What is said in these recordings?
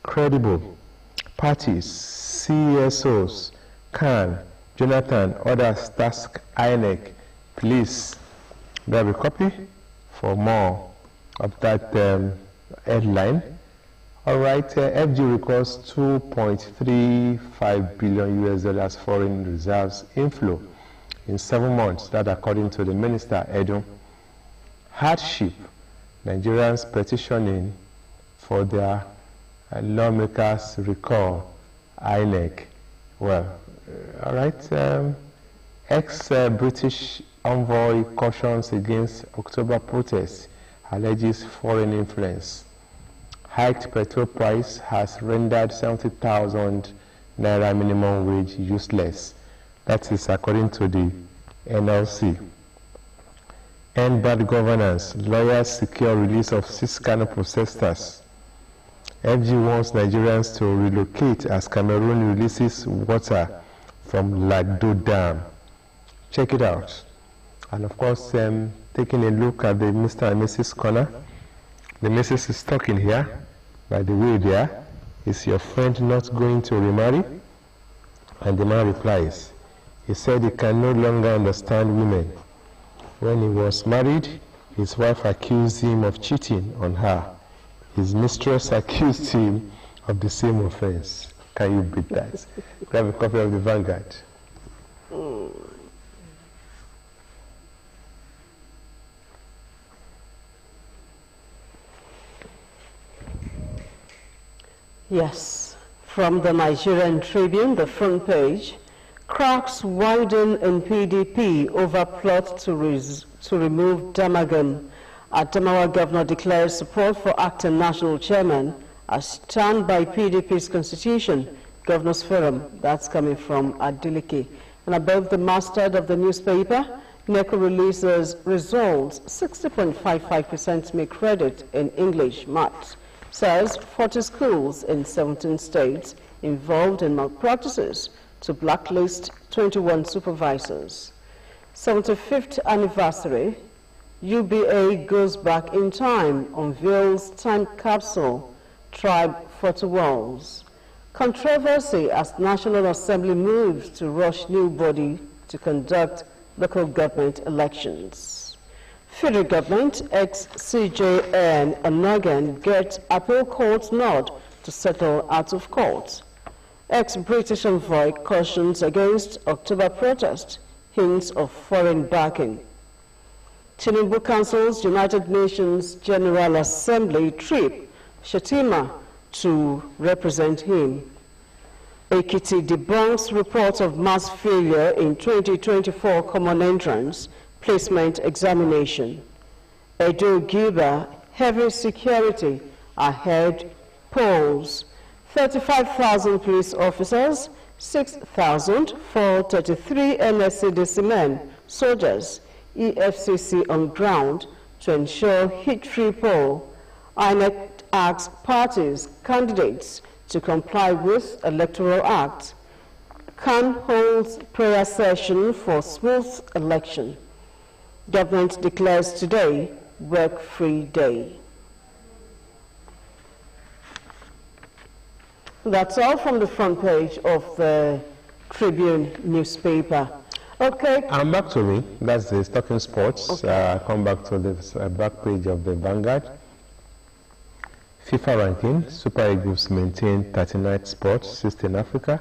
credible. Parties, CSOs, CAN, Jonathan, others task INEC. Please grab a copy for more of that headline. All right, FG records 2.35 billion US foreign reserves inflow in 7 months. That according to the minister, Edo. Hardship, Nigerians petitioning for their lawmakers recall INEC. Well, all right, ex-British envoy cautions against October protests, alleges foreign influence. Hiked petrol price has rendered 70,000 naira minimum wage useless. That is according to the NLC. End bad governance. Lawyers secure release of 6 Kano protesters. FG wants Nigerians to relocate as Cameroon releases water from Lado Dam. Check it out. And of course, taking a look at the Mr. and Mrs. corner. The Mrs. is talking here. By the way, there, is your friend not going to remarry? And the man replies, he said he can no longer understand women. When he was married, his wife accused him of cheating on her. His mistress accused him of the same offense. Can you beat that? Grab a copy of the Vanguard. Yes, from the Nigerian Tribune, the front page, cracks widen in PDP over plot to remove Damagan. Adamawa governor declares support for acting national chairman as stand by PDP's constitution. Governor's Forum, that's coming from Adeleke. And above the masthead of the newspaper, NECO releases results 60.55% make credit in English maths. Says 40 schools in 17 states involved in malpractices to blacklist 21 supervisors. 75th anniversary, UBA goes back in time, unveils time capsule, tribe 40 walls. Controversy as National Assembly moves to rush new body to conduct local government elections. Federal government, ex-CJN Onagan gets appeal court nod to settle out of court. Ex-British envoy cautions against October protest, hints of foreign backing. Tinubu cancels United Nations General Assembly trip, Shetima to represent him. Ekiti debunks report of mass failure in 2024 common entrance placement examination. Edo Giba, heavy security ahead polls. 35,000 police officers, 6,433 NSCDC men, soldiers, EFCC on ground to ensure hit-free poll. INEC asks parties, candidates to comply with Electoral Act. CAN holds prayer session for smooth election. Government declares today work-free day. That's all from the front page of the Tribune newspaper. Okay. I'm back to me. That's the Talking Sports. Okay. Come back to the back page of the Vanguard. FIFA ranking, Super Eagles maintain 39th spot, 6th in Africa.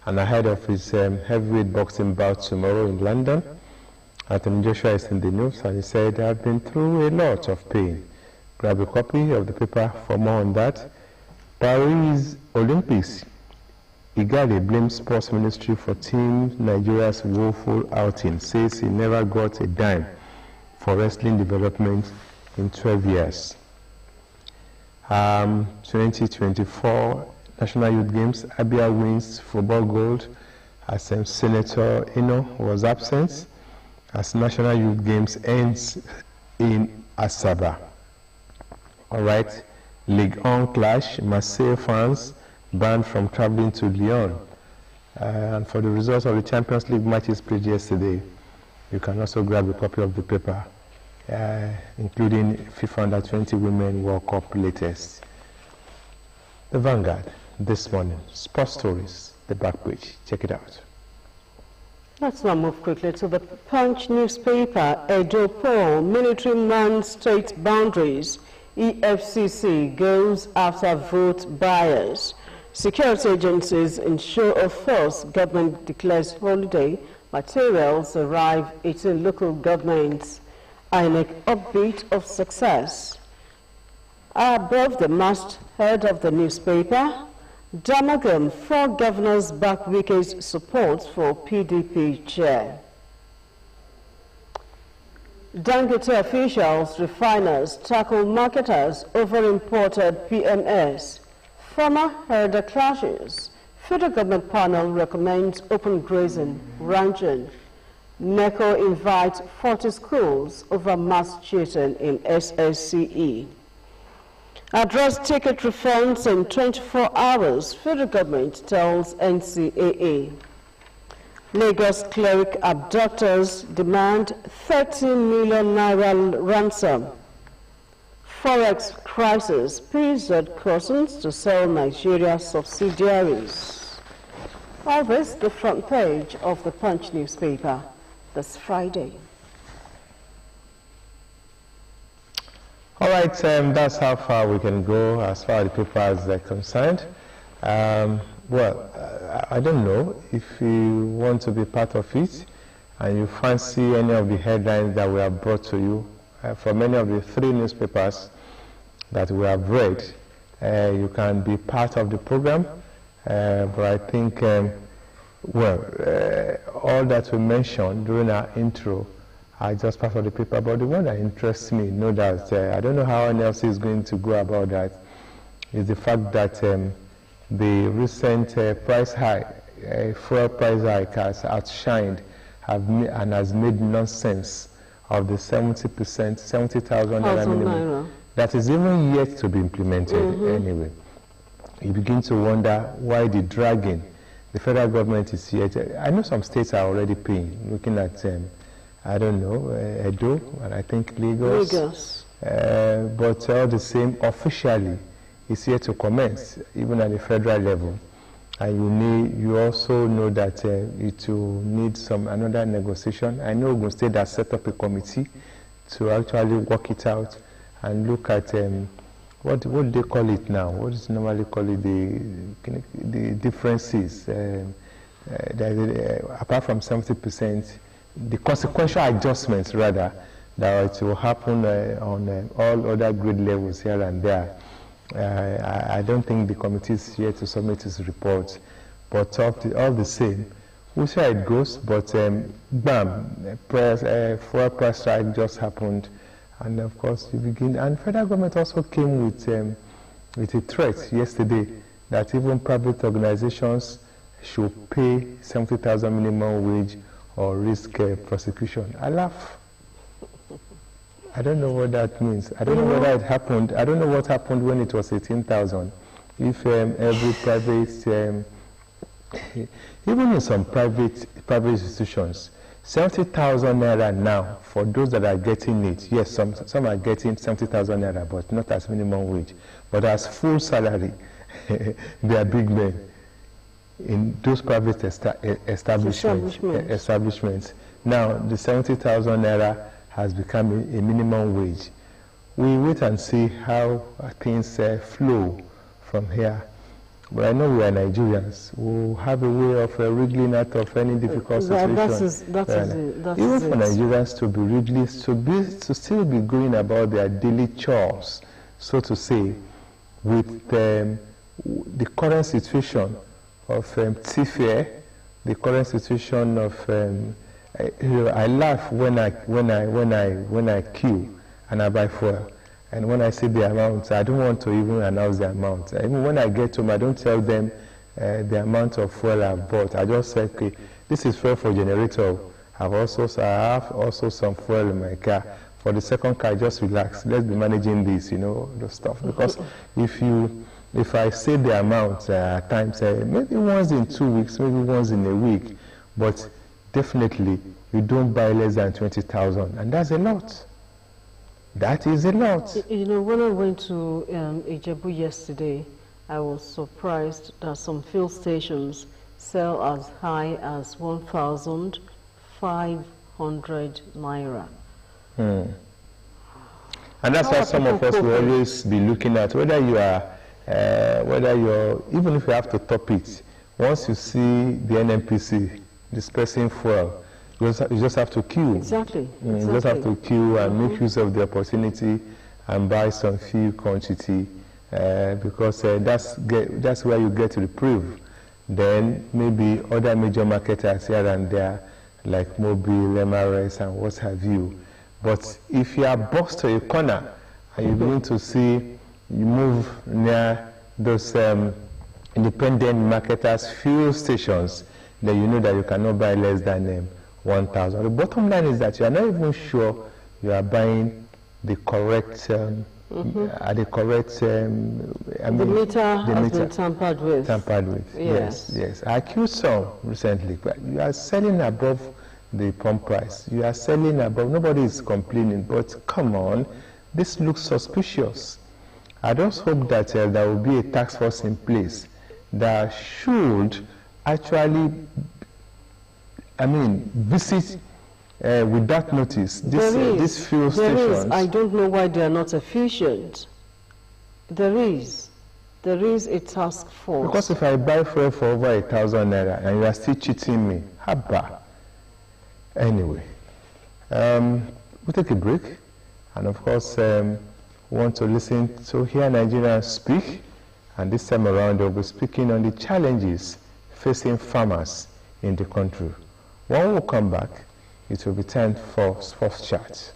And ahead of his heavyweight boxing bout tomorrow in London, Anthony Joshua is in the news and he said, I've been through a lot of pain. Grab a copy of the paper for more on that. Paris Olympics. Igale blames Sports Ministry for Team Nigeria's woeful outing. Says he never got a dime for wrestling development in 12 years. 2024 National Youth Games, Abia wins football gold as Senator Eno was absent as National Youth Games ends in Asaba. All right, Ligue 1 clash, Marseille fans banned from traveling to Lyon. And for the results of the Champions League matches played yesterday, you can also grab a copy of the paper, including FIFA Under-20 Women World Cup latest. The Vanguard this morning, sports stories, the back page. Check it out. Let's now move quickly to the Punch newspaper. Edo poll, military man state boundaries. EFCC goes after vote buyers. Security agencies in show of force. Government declares holiday. Materials arrive 18 local governments. INEC upbeat of success. Above the masthead of the newspaper, Damagam, 4 governors back Wike's support for PDP chair. Dangote officials, refiners tackle marketers over imported PMS. Farmer herder clashes. Federal government panel recommends open grazing, ranching. NECO invites 40 schools over mass cheating in SSCE. Address ticket refunds in 24 hours, federal government tells NCAA. Lagos cleric abductors demand 30 million naira ransom. Forex crisis, PZ cautions to sell Nigeria subsidiaries. All this, the front page of the Punch newspaper this Friday. All right, that's how far we can go as far as the papers are concerned. Well, I don't know if you want to be part of it and you fancy any of the headlines that we have brought to you from any of the 3 newspapers that we have read. You can be part of the program, but I think, all that we mentioned during our intro are just part of the paper, but the one that interests me, no doubt, I don't know how anyone else is going to go about that, is the fact that the recent price hike, fuel price hike has outshined and has made nonsense of the 70%, 70,000 naira minimum. That is even yet to be implemented anyway. You begin to wonder why the dragging. The federal government is yet. I know some states are already paying, looking at I don't know, Edo, and I think Lagos. But all the same, officially, it's yet to commence, even at the federal level. And you also know that it will need another negotiation. I know Ogun State has set up a committee to actually work it out and look at what do they call it now? What is normally called it, the differences, apart from 70%. The consequential adjustments, rather, that it will happen on all other grade levels here and there. I don't think the committee is here to submit its report, but all the same, we'll see how it goes. But bam, fuel price strike just happened, and of course you begin. And federal government also came with a threat yesterday that even private organizations should pay 70,000 minimum wage or risk prosecution. I laugh. I don't know what that means. I don't know whether it happened. I don't know what happened when it was 18,000. If every private, even in some private institutions, 70,000 naira now for those that are getting it. Yes, some are getting 70,000 naira, but not as minimum wage. But as full salary, they are big men in those private establishments. Now, the 70,000 naira has become a minimum wage. We wait and see how things flow from here. But I know we are Nigerians. We'll have a way of wriggling out of any difficult situation. Even for Nigerians to be wriggling, to still be going about their daily chores, so to say, with the current situation of TFA, the current situation of I laugh when I queue and I buy fuel, and when I see the amount, I don't want to even announce the amount. Even when I get home, I don't tell them the amount of fuel I've bought. I just say, okay, this is fuel for generator. I have also some fuel in my car. For the second car, just relax. Let's be managing this, the stuff. Because if I say the amount at times, maybe once in 2 weeks, maybe once in a week, but definitely you don't buy less than 20,000, and that's a lot. That is a lot. When I went to Ijebu yesterday, I was surprised that some fuel stations sell as high as 1,500 naira. And that's why some of us will always be looking at whether you're, even if you have to top it, once you see the NNPC dispersing fuel, you just have to queue. Exactly. You just have to queue and make use of the opportunity and buy some few quantity because that's where you get reprieve. Then maybe other major marketers here and there, like Mobile, MRS, and what have you. But if you are boxed to a corner and you begin to see, you move near those independent marketers' fuel stations, then you know that you cannot buy less than 1,000. The bottom line is that you are not even sure you are buying the correct, at the correct. The meter has been tampered with. Tampered with. Yes. Yes. I accused some recently, but you are selling above the pump price. You are selling above. Nobody is complaining, but come on, this looks suspicious. I just hope that there will be a task force in place that should actually, visit without notice these fuel stations. I don't know why they are not efficient. There is a task force. Because if I buy fuel for over 1,000 naira and you are still cheating me, haba. Anyway, we'll take a break, and of course, want to listen to hear Nigerians speak, and this time around they'll be speaking on the challenges facing farmers in the country. When we come back, it will be time for Sports Chat.